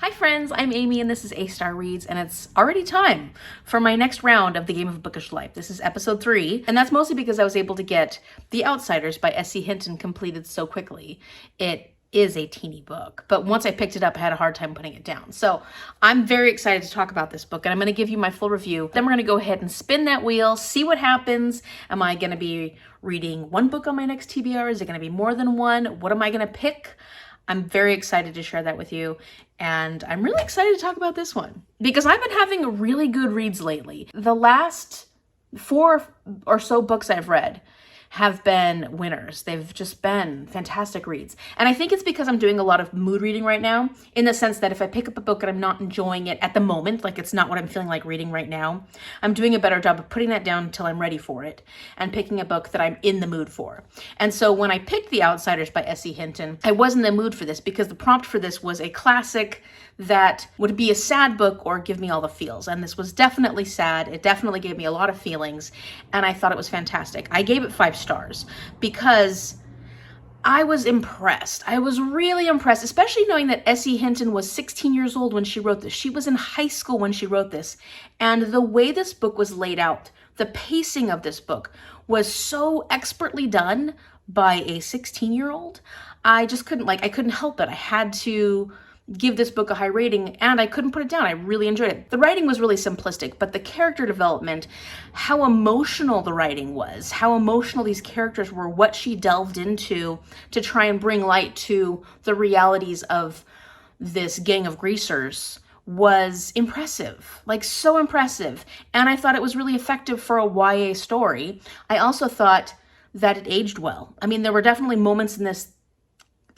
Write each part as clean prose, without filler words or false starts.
Hi friends, I'm Amy and this is A-Star Reads, and it's already time for my next round of the game of Bookish Life. This is episode 3, and that's mostly because I was able to get The Outsiders by SE Hinton completed so quickly. It is a teeny book, but once I picked it up, I had a hard time putting it down. So I'm very excited to talk about this book, and I'm going to give you my full review. Then we're going to go ahead and spin that wheel, see what happens. Am I going to be reading one book on my next TBR? Is it going to be more than one? What am I going to pick? I'm very excited to share that with you, and I'm really excited to talk about this one because I've been having really good reads lately. The last 4 or so books I've read have been winners. They've just been fantastic reads. And I think it's because I'm doing a lot of mood reading right now, in the sense that if I pick up a book and I'm not enjoying it at the moment, like it's not what I'm feeling like reading right now, I'm doing a better job of putting that down until I'm ready for it and picking a book that I'm in the mood for. And so when I picked The Outsiders by S.E. Hinton, I was in the mood for this because the prompt for this was a classic that would be a sad book or give me all the feels. And this was definitely sad. It definitely gave me a lot of feelings, and I thought it was fantastic. I gave it 5 stars because I was impressed. I was really impressed, especially knowing that S.E. Hinton was 16 years old when she wrote this. She was in high school when she wrote this. And the way this book was laid out, the pacing of this book was so expertly done by a 16-year-old. I just couldn't, I couldn't help it. I had to give this book a high rating, and I couldn't put it down. I really enjoyed it. The writing was really simplistic, but the character development, how emotional the writing was, how emotional these characters were, what she delved into to try and bring light to the realities of this gang of greasers was impressive, so impressive. And I thought it was really effective for a YA story. I also thought that it aged well. I mean, there were definitely moments in this,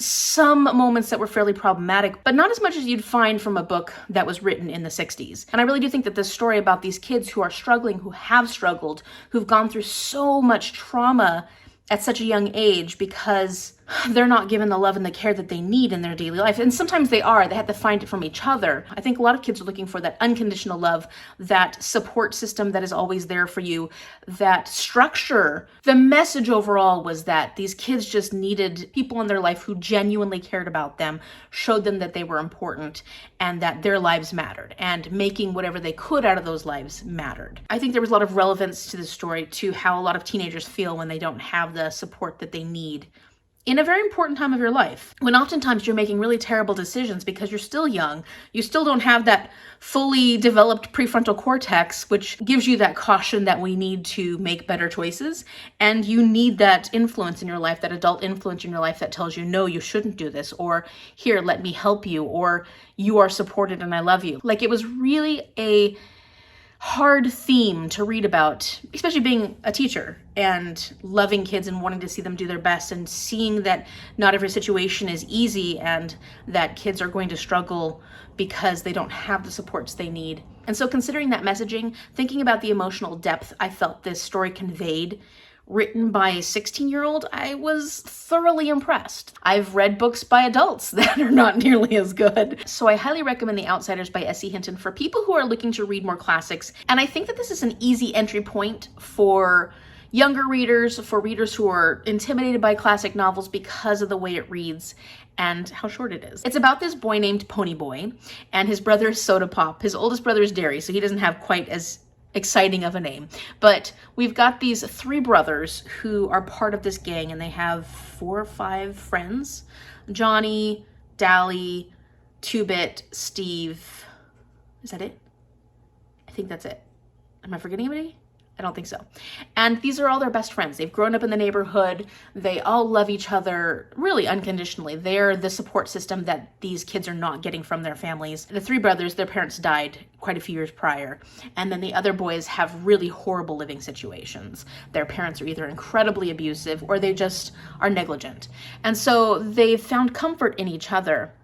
some moments that were fairly problematic, but not as much as you'd find from a book that was written in the 60s. And I really do think that this story about these kids who are struggling, who have struggled, who've gone through so much trauma at such a young age because they're not given the love and the care that they need in their daily life. And sometimes they are. They have to find it from each other. I think a lot of kids are looking for that unconditional love, that support system that is always there for you, that structure. The message overall was that these kids just needed people in their life who genuinely cared about them, showed them that they were important and that their lives mattered, and making whatever they could out of those lives mattered. I think there was a lot of relevance to the story, to how a lot of teenagers feel when they don't have the support that they need in a very important time of your life, when oftentimes you're making really terrible decisions because you're still young. You still don't have that fully developed prefrontal cortex, which gives you that caution that we need to make better choices. And you need that influence in your life, that adult influence in your life that tells you, no, you shouldn't do this, or here, let me help you, or you are supported and I love you. It was really a hard theme to read about, especially being a teacher and loving kids and wanting to see them do their best and seeing that not every situation is easy and that kids are going to struggle because they don't have the supports they need. And so considering that messaging, thinking about the emotional depth I felt this story conveyed, written by a 16-year-old, I was thoroughly impressed. I've read books by adults that are not nearly as good. So I highly recommend The Outsiders by S.E. Hinton for people who are looking to read more classics. And I think that this is an easy entry point for younger readers, for readers who are intimidated by classic novels because of the way it reads and how short it is. It's about this boy named Pony Boy, and his brother is Soda Pop. His oldest brother is Derry, so he doesn't have quite as exciting of a name. But we've got these 3 brothers who are part of this gang, and they have 4 or 5 friends. Johnny, Dally, 2-Bit, Steve. Is that it? I think that's it. Am I forgetting anybody? I don't think so. And these are all their best friends. They've grown up in the neighborhood. They all love each other really unconditionally. They're the support system that these kids are not getting from their families. The 3 brothers, their parents died quite a few years prior. And then the other boys have really horrible living situations. Their parents are either incredibly abusive or they just are negligent. And so they've found comfort in each other.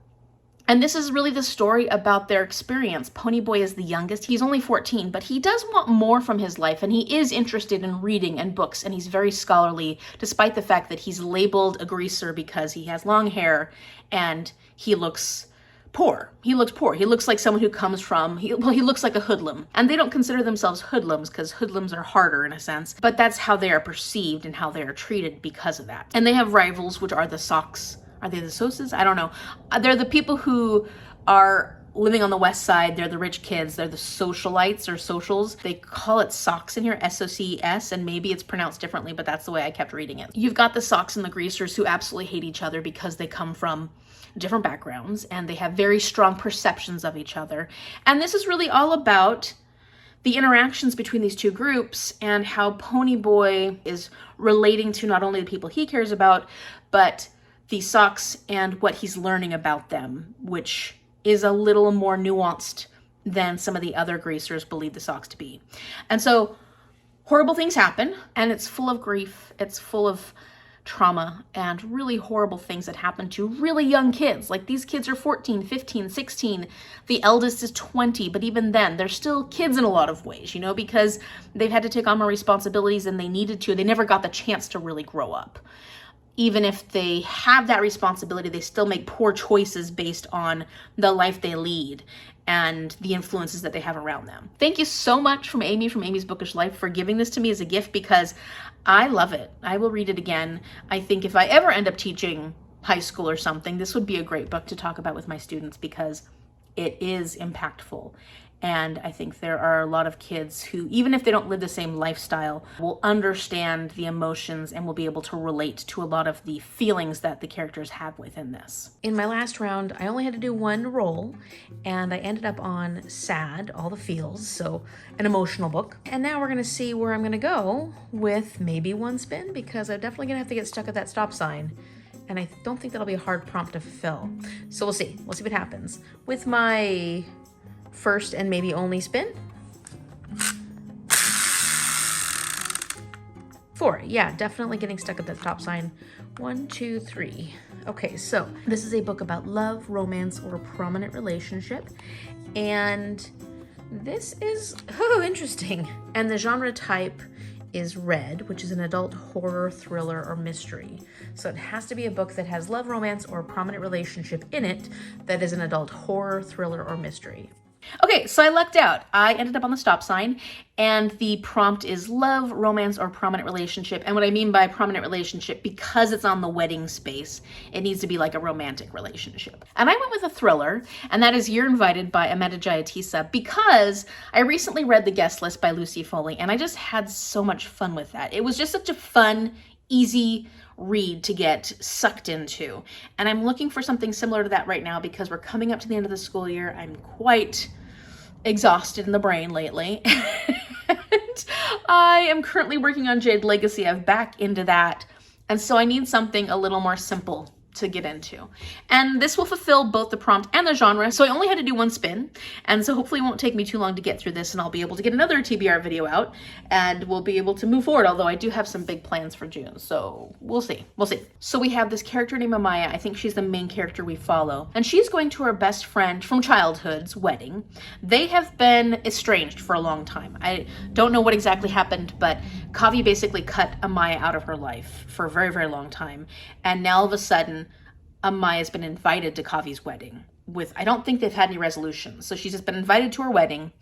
And this is really the story about their experience. Pony Boy is the youngest. He's only 14, but he does want more from his life, and he is interested in reading and books, and he's very scholarly, despite the fact that he's labeled a greaser because he has long hair and he looks poor. He looks poor. He looks like someone who comes from, he looks like a hoodlum. And they don't consider themselves hoodlums because hoodlums are harder in a sense, but that's how they are perceived and how they are treated because of that. And they have rivals, which are the Sox. Are they the Soses? I don't know. They're the people who are living on the west side. They're the rich kids. They're the socialites or socials. They call it socks in here, S-O-C-E-S, and maybe it's pronounced differently, but that's the way I kept reading it. You've got the socks and the greasers who absolutely hate each other because they come from different backgrounds and they have very strong perceptions of each other. And this is really all about the interactions between these two groups and how Ponyboy is relating to not only the people he cares about, but the socks and what he's learning about them, which is a little more nuanced than some of the other greasers believe the socks to be. And so horrible things happen, and it's full of grief. It's full of trauma and really horrible things that happen to really young kids. Like, these kids are 14, 15, 16. The eldest is 20, but even then, they're still kids in a lot of ways, you know, because they've had to take on more responsibilities than they needed to. They never got the chance to really grow up. Even if they have that responsibility, they still make poor choices based on the life they lead and the influences that they have around them. Thank you so much from Amy from Amy's Bookish Life for giving this to me as a gift, because I love it. I will read it again. I think if I ever end up teaching high school or something, this would be a great book to talk about with my students because it is impactful. And I think there are a lot of kids who, even if they don't live the same lifestyle, will understand the emotions and will be able to relate to a lot of the feelings that the characters have within this. In my last round, I only had to do one roll, and I ended up on Sad, All the Feels, so an emotional book. And now we're gonna see where I'm gonna go with maybe one spin, because I'm definitely gonna have to get stuck at that stop sign. And I don't think that'll be a hard prompt to fulfill. So we'll see what happens. With my first and maybe only spin. 4, yeah, definitely getting stuck at that stop sign. 1, 2, 3. Okay, so this is a book about love, romance, or a prominent relationship. And this is, interesting. And the genre type is red, which is an adult horror, thriller, or mystery. So it has to be a book that has love, romance, or a prominent relationship in it that is an adult horror, thriller, or mystery. Okay, so I lucked out. I ended up on the stop sign, and the prompt is love, romance, or prominent relationship. And what I mean by prominent relationship, because it's on the wedding space, it needs to be like a romantic relationship. And I went with a thriller, and that is You're Invited by Amanda Jayatissa, because I recently read The Guest List by Lucy Foley, and I just had so much fun with that. It was just such a fun, easy read to get sucked into. And I'm looking for something similar to that right now because we're coming up to the end of the school year. I'm quite exhausted in the brain lately. And I am currently working on Jade Legacy. I'm back into that. And so I need something a little more simple to get into. And this will fulfill both the prompt and the genre. So I only had to do one spin. And so hopefully it won't take me too long to get through this, and I'll be able to get another TBR video out and we'll be able to move forward. Although I do have some big plans for June. So we'll see. So we have this character named Amaya. I think she's the main character we follow. And she's going to her best friend from childhood's wedding. They have been estranged for a long time. I don't know what exactly happened, but Kavi basically cut Amaya out of her life for a very, very long time. And now all of a sudden, Amaya's been invited to Kavi's wedding I don't think they've had any resolutions. So she's just been invited to her wedding.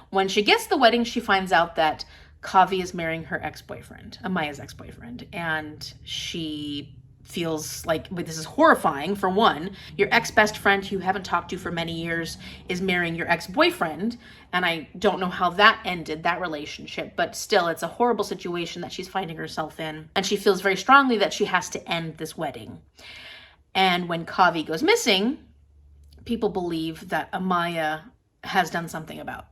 When she gets to the wedding, she finds out that Kavi is marrying her ex-boyfriend, Amaya's ex-boyfriend. And she feels like, but this is horrifying. For one, your ex-best friend who you haven't talked to for many years is marrying your ex-boyfriend. And I don't know how that ended, that relationship, but still it's a horrible situation that she's finding herself in. And she feels very strongly that she has to end this wedding. And when Kavi goes missing, people believe that Amaya has done something about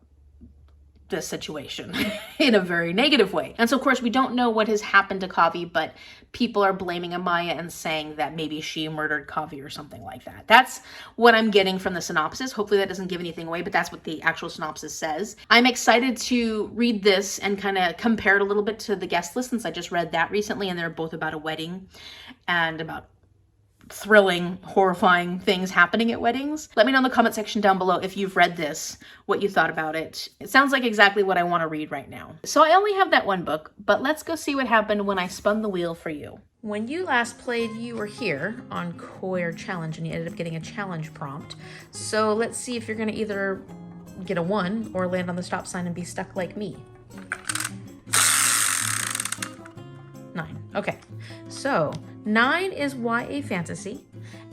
this situation in a very negative way. And so of course we don't know what has happened to Kavi, but people are blaming Amaya and saying that maybe she murdered Kavi or something like that. That's what I'm getting from the synopsis. Hopefully that doesn't give anything away, but that's what the actual synopsis says. I'm excited to read this and kind of compare it a little bit to The Guest List, since I just read that recently, and they're both about a wedding and about thrilling, horrifying things happening at weddings. Let me know in the comment section down below if you've read this, what you thought about it. It sounds like exactly what I want to read right now. So I only have that one book, but let's go see what happened when I spun the wheel for you. When you last played, you were here on Queer Challenge and you ended up getting a challenge prompt. So let's see if you're going to either get a 1 or land on the stop sign and be stuck like me. 9. Okay, so 9 is YA fantasy,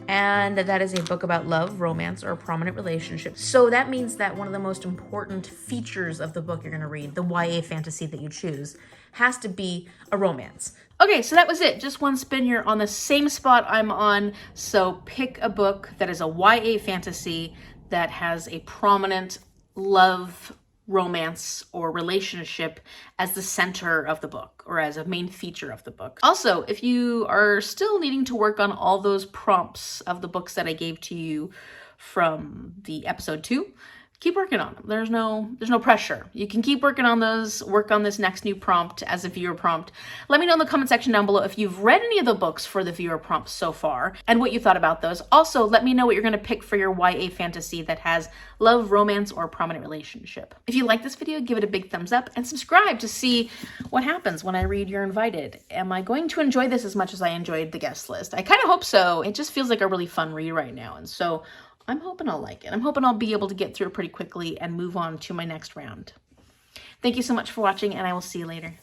And that is a book about love, romance, or a prominent relationship. So that means that one of the most important features of the book you're going to read, the YA fantasy that you choose, has to be a romance. Okay, so that was it. Just one spin. You're on the same spot I'm on. So pick a book that is a YA fantasy that has a prominent love, romance, or relationship as the center of the book or as a main feature of the book. Also, if you are still needing to work on all those prompts of the books that I gave to you from the episode 2, keep working on them. There's no pressure. You can keep working on those, work on this next new prompt as a viewer prompt. Let me know in the comment section down below if you've read any of the books for the viewer prompts so far and what you thought about those. Also, let me know what you're going to pick for your YA fantasy that has love, romance, or a prominent relationship. If you like this video, give it a big thumbs up and subscribe to see what happens when I read You're Invited. Am I going to enjoy this as much as I enjoyed the guest list? I kind of hope so. It just feels like a really fun read right now. And so I'm hoping I'll like it. I'm hoping I'll be able to get through it pretty quickly and move on to my next round. Thank you so much for watching, and I will see you later.